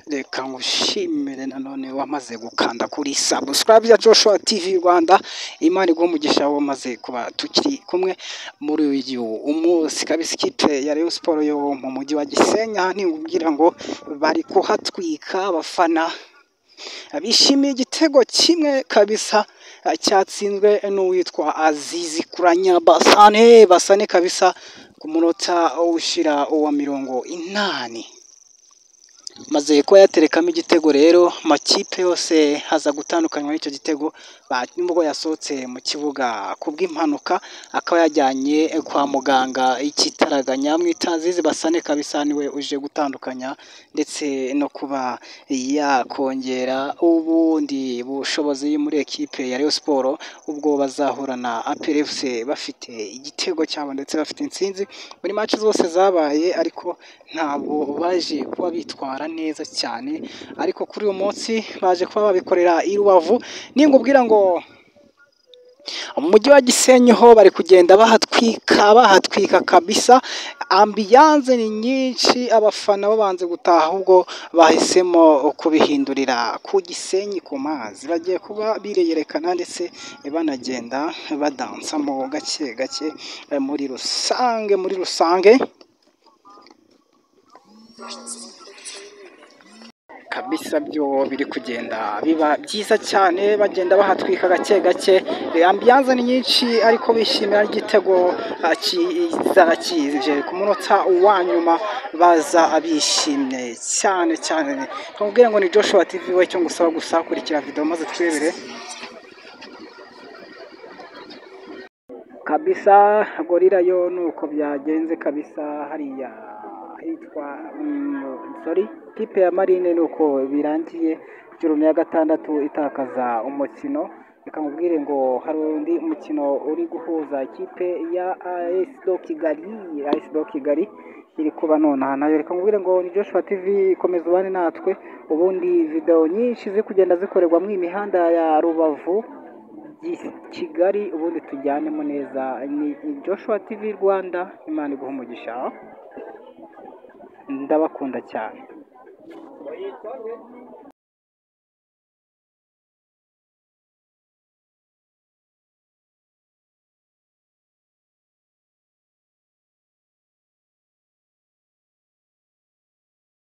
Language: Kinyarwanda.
reka ngushimire nanone wamaze gukanda kuri subscribe ya Joshua TV Rwanda. Imana iguhe umugisha wamaze kuba tukiri kumwe muri uyu umunsi kabisa. Ikipe ya Rayon Sport yo mu mujyi wa Gisenyi ningubwira ngo bari kuhatwika. Abafana bishimiye igitego kimwe kabisa cyatsinzwe n'uwitwa Azizi Kuranya Basane kabisa ku munota ushira uwa 80 maze ko yaterekamo igitego. Rero makipe yose haza gutandukanywa n'icyo gitego nubwo yasohotse mu kibuga kubw'impanuka akaba yajyanye kwa muganga ikitaraganya mwitazizi Basane kabisa niwe uje gutandukanya ndetse no kuba yakongera ubundi bushobozi muri ekipe ya Rayon Sport ubwo bazahurana APR FC bafite igitego cyabo ndetse bafite intsinzi muri match zose zabaye, ariko ntabwo baje kuba bitwara neza cyane. Ariko kuri uyu munsi baje kuba babikorera i Rubavu. Ningubwira ngo umujyi wa Gisenyi ho bari kugenda bahatwika kabisa. Ambiance ni nyinshi, abafana babanze gutaha ahubwo bahisemo kubihindurira ku Gisenyi ku mazi. Bagiye kuba bireyerekana ndetse banagenda badansamo gake gake muri rusange kabisa. Byo biri kugenda biba byiza cyane, bagenda bahatwika gake gake. Ambiance ni nyinshi ariko bishimira igitego kije ku munota wa nyuma, baza abishimye cyane. Tumubwire ngo ni Joshua TV we cyo ngusaba gusa kurikira video maze twebere kabisa. Gorira yo nuko byagenze kabisa. Hariya hitwa kipe ya Marine nuko birangiye juru ya gatandatu itakaza umukino. Reka mubwire ngo hari undi mukino uri guhuza ikipe ya AS Kigali iri kuba nonaha nayo. Reka mubwire ngo ni Joshua TV, komeza ubane natwe ubundi video nyinshi ziri kugenda zikorerwa mu imihanda ya Rubavu Kigali ubundi tujyanemo neza. Ni Joshua TV Rwanda. Imana iguhe umugisha, ndabakunda cyane.